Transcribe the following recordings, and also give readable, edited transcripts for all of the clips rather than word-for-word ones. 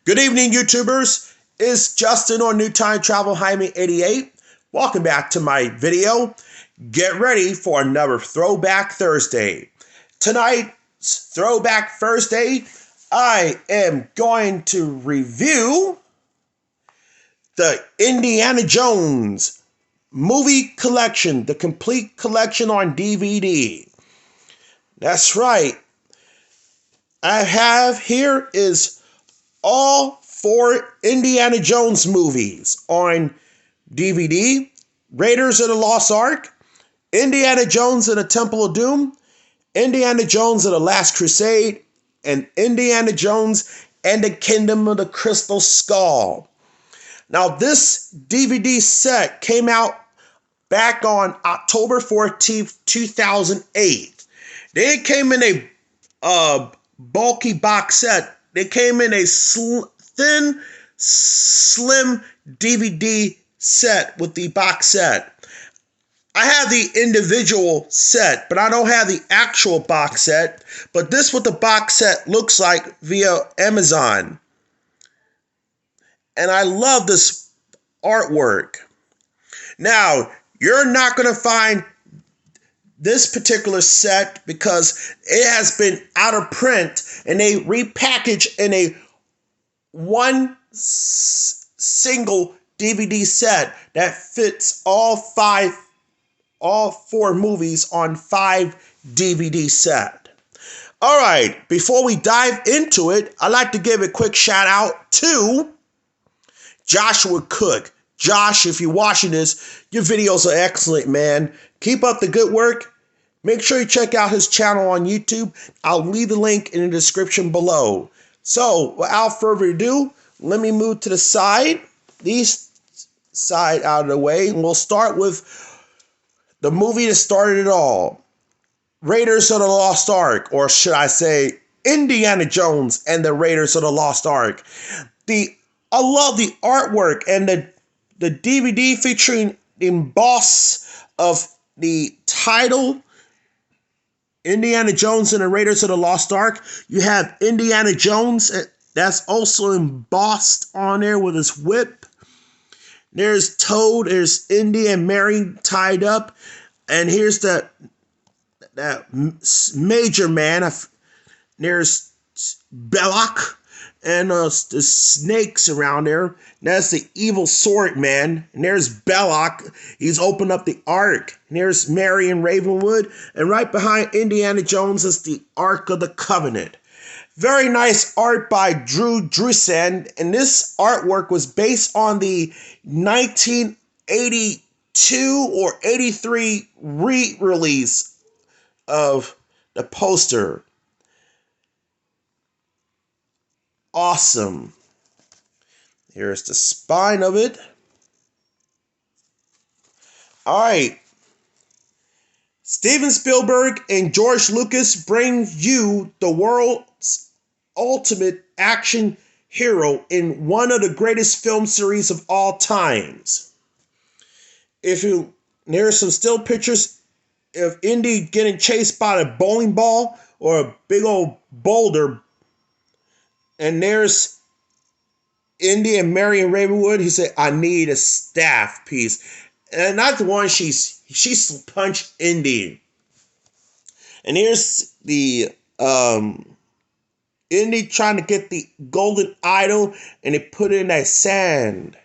Good evening, YouTubers. It's Justin on New Time Travel Jaime 88. Welcome back to my video. Get ready for another Throwback Thursday. Tonight's Throwback Thursday, I am going to review the Indiana Jones movie collection, the complete collection on DVD. That's right. I have here is all 4 Indiana Jones movies on DVD: Raiders of the Lost Ark, Indiana Jones and the Temple of Doom, Indiana Jones and the Last Crusade, and Indiana Jones and the Kingdom of the Crystal Skull. Now, this DVD set came out back on October 14th, 2008. Then it came in a bulky box set. They came in a thin, slim DVD set with the box set. I have the individual set, but I don't have the actual box set. But this is what the box set looks like via Amazon. And I love this artwork. Now, you're not going to find this particular set because it has been out of print and they repackaged in a single DVD set that fits all 4 movies on 5 DVD set. All right, before we dive into it, I'd like to give a quick shout out to Joshua Cook. Josh, if you're watching this, your videos are excellent, man. Keep up the good work. Make sure you check out his channel on YouTube. I'll leave the link in the description below. So, without further ado, let me move to the side. These side out of the way. And we'll start with the movie that started it all. Raiders of the Lost Ark. Or should I say, Indiana Jones and the Raiders of the Lost Ark. I love the artwork and the DVD featuring the emboss of the title, Indiana Jones and the Raiders of the Lost Ark. You have Indiana Jones, that's also embossed on there with his whip. There's Toad, there's Indy and Mary tied up. And here's that major man. There's Belloc. And the snakes around there. That's the evil sword man. And there's Belloc. He's opened up the Ark. And there's Mary and Ravenwood. And right behind Indiana Jones is the Ark of the Covenant. Very nice art by Drew Drusand. And this artwork was based on the 1982 or 83 re-release of the poster. Awesome. Here's the spine of it. All right. Steven Spielberg and George Lucas bring you the world's ultimate action hero in one of the greatest film series of all times. There's some still pictures of Indy getting chased by a bowling ball or a big old boulder. And there's Indy and Mary and Ravenwood. He said, I need a staff piece. And not the one she's punched Indy. And here's the Indy trying to get the golden idol, and they put it in that sand.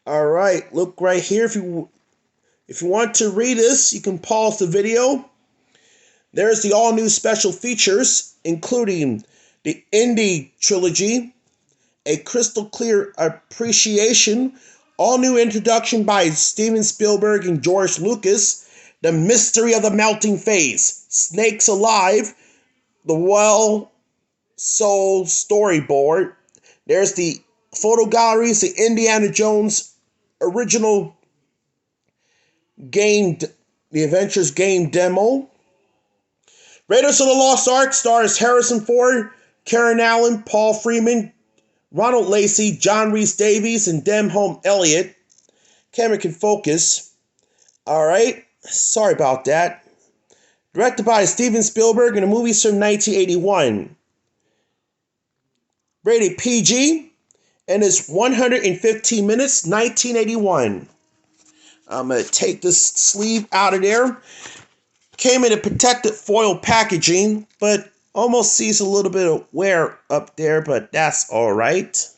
All right, look right here. If you want to read this, you can pause the video. There's the all-new special features, including the Indy trilogy, a crystal clear appreciation, all new introduction by Steven Spielberg and George Lucas, the mystery of the melting face, Snakes Alive, the Well Soul storyboard. There's the photo galleries, the Indiana Jones original game, the Adventures game demo. Raiders of the Lost Ark stars Harrison Ford, Karen Allen, Paul Freeman, Ronald Lacey, John Rhys Davies, and Denholm Elliott. Camera can focus. All right. Sorry about that. Directed by Steven Spielberg, and the movie's from 1981. rated PG, and it's 115 minutes, 1981. I'm going to take this sleeve out of there. Came in a protected foil packaging, but almost sees a little bit of wear up there, but that's all right.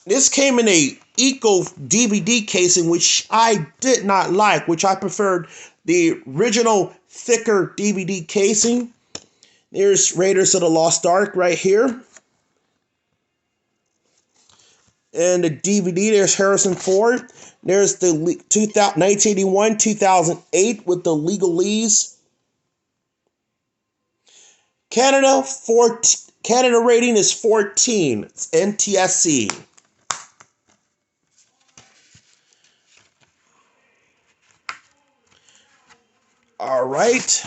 This came in a Eco DVD casing, which I did not like, which I preferred the original thicker DVD casing. There's Raiders of the Lost Ark right here. And the DVD, there's Harrison Ford. There's the 1981, 2008 with the legalese. Canada rating is 14. It's NTSC. All right.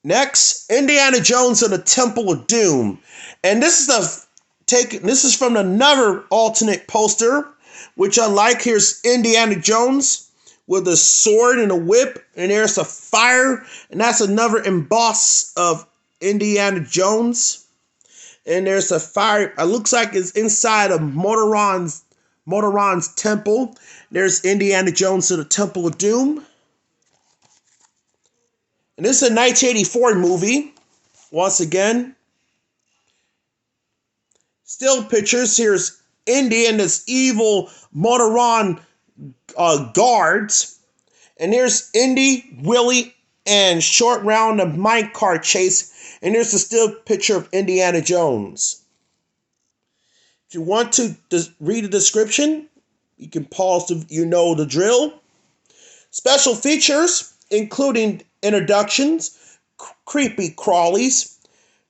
Next, Indiana Jones and the Temple of Doom. And this is from another alternate poster, which I like. Here's Indiana Jones with a sword and a whip, and there's a fire, and that's another emboss of Indiana Jones. And there's a fire. It looks like it's inside of Motoron's temple. There's Indiana Jones to the Temple of Doom. And this is a 1984 movie. Once again, still pictures. Here's Indy and this evil Motoron guards. And there's Indy, Willie, and Short Round of minecart chase. And there's a still picture of Indiana Jones. If you want to read the description, you can pause to the drill. Special features, including introductions, creepy crawlies,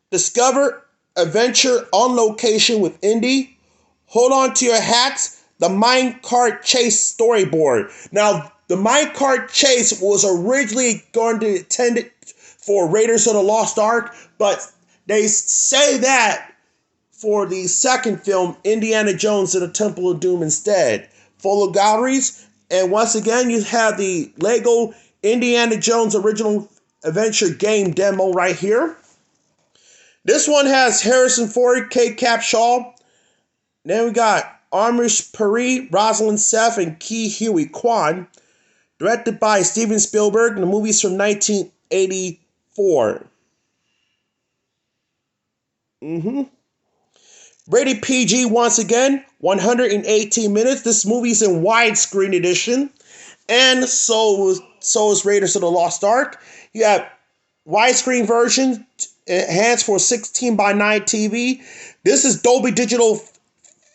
discover adventure on location with Indy, hold on to your hats, the minecart chase storyboard. Now, the minecart chase was originally going to intended for Raiders of the Lost Ark, but they say that for the second film, Indiana Jones and the Temple of Doom instead. Full of galleries, and once again, you have the Lego Indiana Jones original adventure game demo right here. This one has Harrison Ford, Kate Capshaw. Then we got Amish Puri, Rosalind Seth, and Ki Huy Kwan. Directed by Steven Spielberg, and the movie's from 1984. Rated PG once again, 118 minutes. This movie's in widescreen edition. And so is Raiders of the Lost Ark. You have widescreen version, enhanced for 16:9 TV. This is Dolby Digital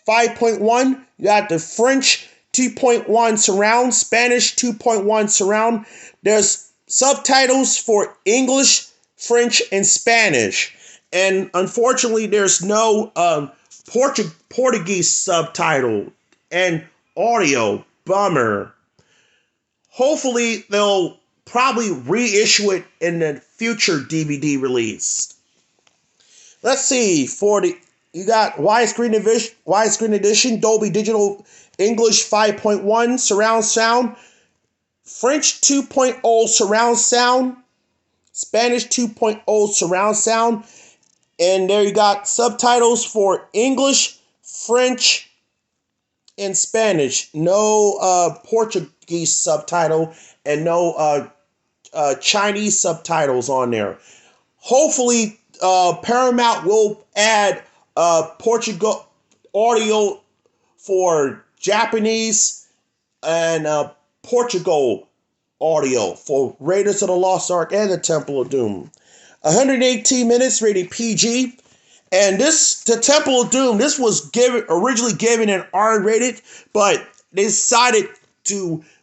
5.1. You got the French 2.1 surround, Spanish 2.1 surround. There's subtitles for English, French, and Spanish. And unfortunately, there's no Portuguese subtitle and audio. Bummer. Hopefully, they'll probably reissue it in the future DVD release. Let's see. You got widescreen edition, Dolby Digital English 5.1 surround sound, French 2.0 surround sound, Spanish 2.0 surround sound, and there you got subtitles for English, French, and Spanish. No Portuguese subtitle and no Chinese subtitles on there. Hopefully, Paramount will add Portugal audio for Japanese and Portugal audio for Raiders of the Lost Ark and the Temple of Doom. 118 minutes, rated PG. And the Temple of Doom, this was originally given an R-rated, but they decided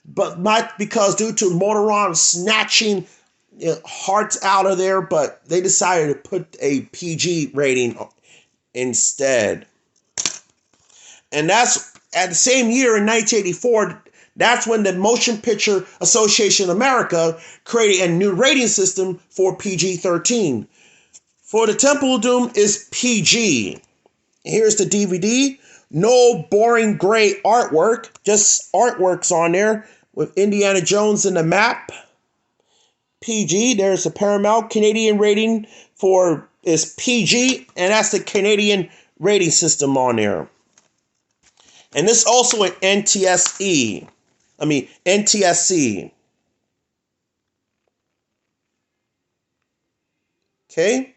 but not because due to Motoron snatching hearts out of there, but they decided to put a PG rating instead. And that's at the same year in 1984, that's when the Motion Picture Association of America created a new rating system for PG-13. For the Temple of Doom is PG. Here's the DVD. No boring gray artwork, just artworks on there with Indiana Jones and the map. PG. There's a Paramount. Canadian rating for is PG, and that's the Canadian rating system on there. And this also an NTSC. Okay.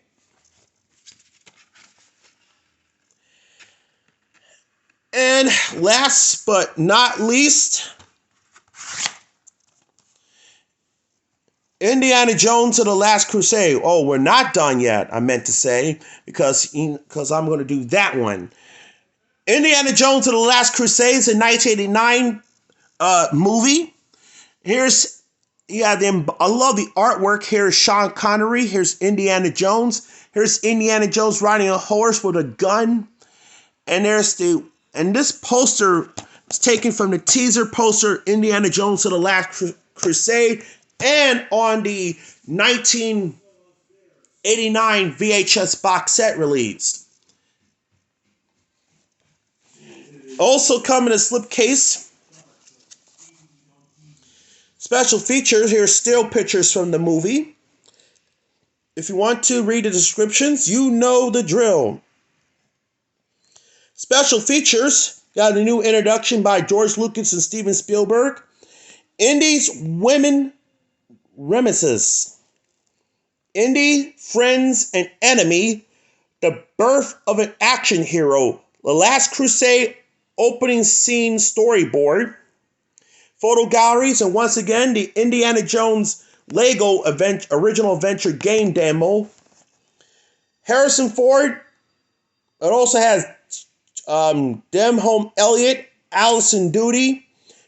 And last but not least, Indiana Jones and the Last Crusade. Oh, we're not done yet, I meant to say, because I'm going to do that one. Indiana Jones and the Last Crusade is a 1989 movie. I love the artwork. Here's Sean Connery. Here's Indiana Jones. Here's Indiana Jones riding a horse with a gun. And this poster is taken from the teaser poster, Indiana Jones and the Last Crusade, and on the 1989 VHS box set released. Also come in a slipcase. Special features, here's still pictures from the movie. If you want to read the descriptions, you know the drill. Special features, got a new introduction by George Lucas and Steven Spielberg. Indy's Women Reminiscences. Indy, Friends, and Enemy, the birth of an action hero. The Last Crusade opening scene storyboard. Photo galleries, and once again, the Indiana Jones Lego original adventure game demo. Harrison Ford. It also has Denholm Elliott, Alison Doody,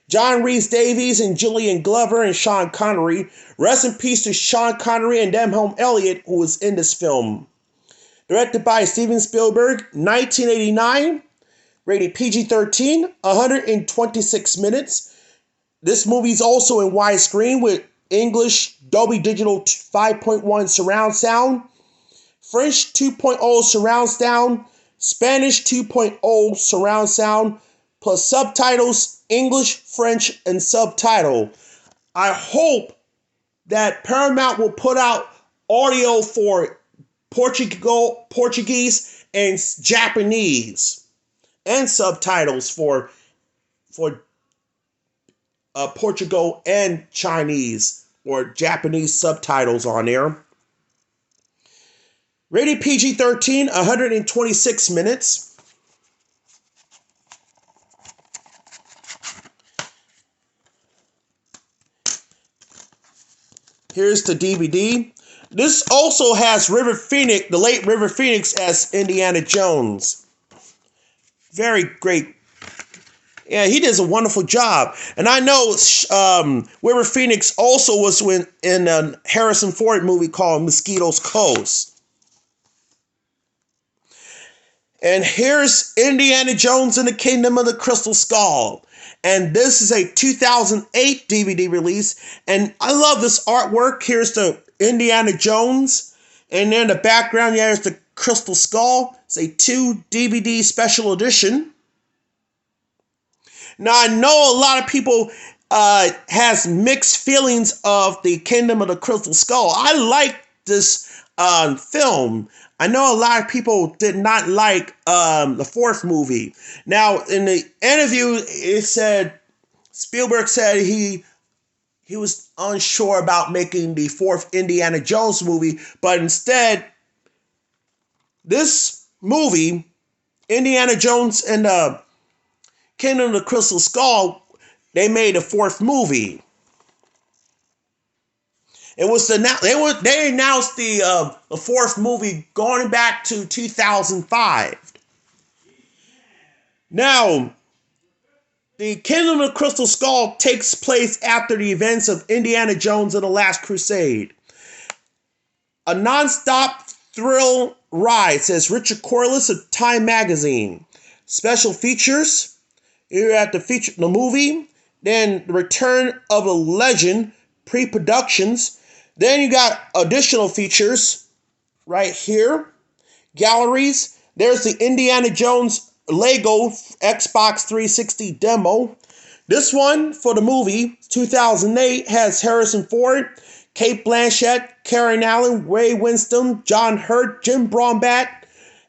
John Rhys-Davies, and Gillian Glover, and Sean Connery. Rest in peace to Sean Connery and Denholm Elliott, who was in this film. Directed by Steven Spielberg, 1989. Rated PG-13, 126 minutes. This movie is also in widescreen with English Dolby Digital 5.1 surround sound, French 2.0 surround sound, Spanish 2.0 surround sound, plus subtitles, English, French, and subtitle. I hope that Paramount will put out audio for Portuguese and Japanese, and subtitles for Portugal and Chinese or Japanese subtitles on there. Rated PG-13, 126 minutes. Here's the DVD. This also has River Phoenix, the late River Phoenix, as Indiana Jones. Very great. Yeah, he does a wonderful job. And I know River Phoenix also was in a Harrison Ford movie called Mosquito's Coast. And here's Indiana Jones and the Kingdom of the Crystal Skull. And this is a 2008 DVD release. And I love this artwork. Here's the Indiana Jones. And then in the background, there's the Crystal Skull. It's a 2 DVD special edition. Now, I know a lot of people has mixed feelings of the Kingdom of the Crystal Skull. I like this film. I know a lot of people did not like the fourth movie. Now, in the interview, Spielberg said he was unsure about making the fourth Indiana Jones movie, but instead, this movie, Indiana Jones and the Kingdom of the Crystal Skull, they made a fourth movie. It was they announced the fourth movie going back to 2005. Now, the Kingdom of the Crystal Skull takes place after the events of Indiana Jones and the Last Crusade. A non-stop thrill ride, says Richard Corliss of Time Magazine. Special features. You're at the movie, then the Return of a Legend, pre-productions. Then you got additional features right here. Galleries. There's the Indiana Jones Lego Xbox 360 demo. This one for the movie 2008 has Harrison Ford, Kate Blanchett, Karen Allen, Ray Winstone, John Hurt, Jim Brownback,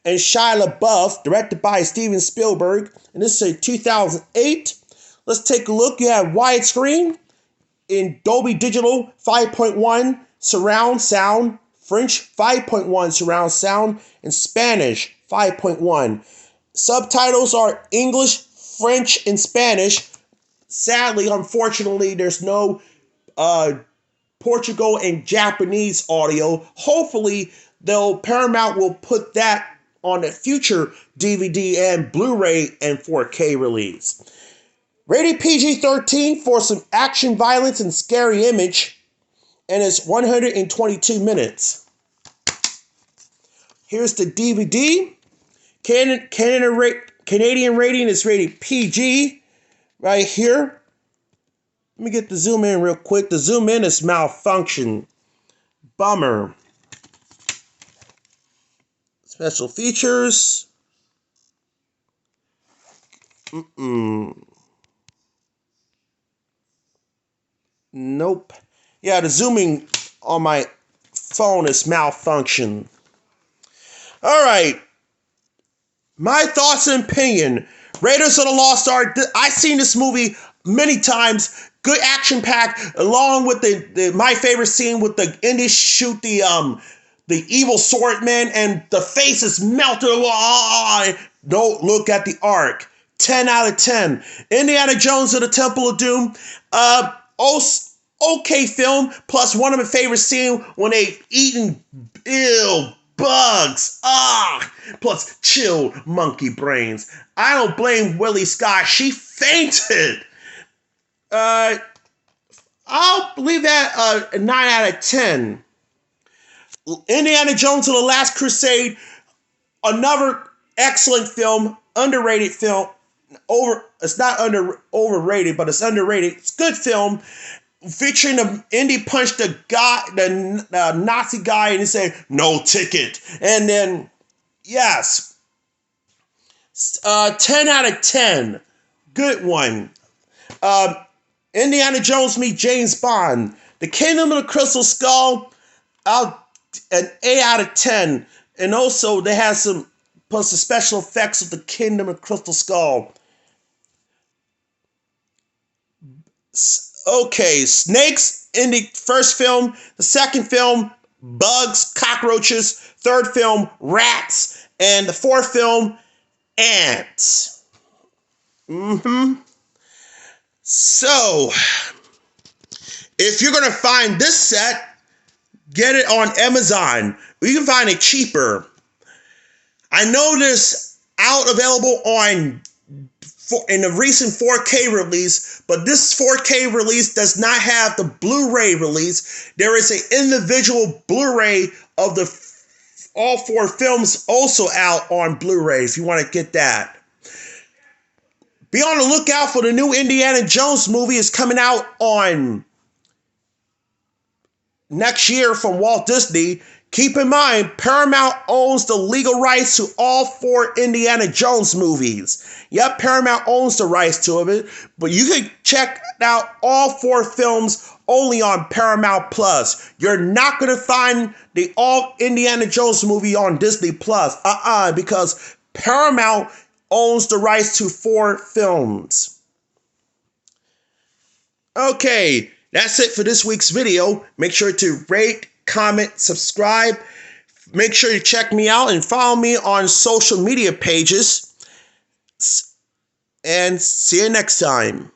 and Shia LaBeouf, directed by Steven Spielberg. And this is a 2008. Let's take a look. You have widescreen in Dolby Digital 5.1 surround sound, French 5.1 surround sound, and Spanish 5.1. Subtitles are English, French, and Spanish. Sadly, unfortunately, there's no Portugal and Japanese audio. Hopefully, Paramount will put that on a future DVD and Blu-ray and 4K release. Rated PG-13 for some action, violence, and scary image, and it's 122 minutes. Here's the DVD. Canadian rating is rated PG right here. Let me get the zoom in real quick. The zoom in is malfunction. Bummer. Special features. Nope. Yeah, the zooming on my phone is malfunction. All right. My thoughts and opinion. Raiders of the Lost Ark. I've seen this movie many times. Good action pack, along with my favorite scene with the Indians shoot the evil swordman and the face is melted. Don't look at the Ark. 10 out of 10. Indiana Jones and the Temple of Doom. Okay film. Plus one of my favorite scenes when they eating bugs. Plus chilled monkey brains. I don't blame Willie Scott. She fainted. I'll leave that a 9 out of 10. Indiana Jones and the Last Crusade. Another excellent film. Underrated film. It's not overrated, but it's underrated. It's a good film. Featuring the Indy punched the Nazi guy and he said, "No ticket." And then, yes, 10 out of 10. Good one. Indiana Jones meets James Bond. The Kingdom of the Crystal Skull, an 8 out of 10. And also, they have plus the special effects of the Kingdom of Crystal Skull. Okay, snakes in the first film. The second film, bugs, cockroaches. Third film, rats. And the fourth film, ants. So, if you're going to find this set, get it on Amazon. You can find it cheaper. I know this available in the recent 4K release, but this 4K release does not have the Blu-ray release. There is an individual Blu-ray of all 4 films also out on Blu-ray if you want to get that. Be on the lookout for the new Indiana Jones movie. It's coming out on next year from Walt Disney. Keep in mind, Paramount owns the legal rights to all 4 Indiana Jones movies. Yep, Paramount owns the rights to it, but you can check out all 4 films only on Paramount Plus. You're not going to find the all Indiana Jones movie on Disney Plus. Because Paramount owns the rights to 4 films. Okay, that's it for this week's video. Make sure to rate, comment, subscribe. Make sure you check me out and follow me on social media pages. And see you next time.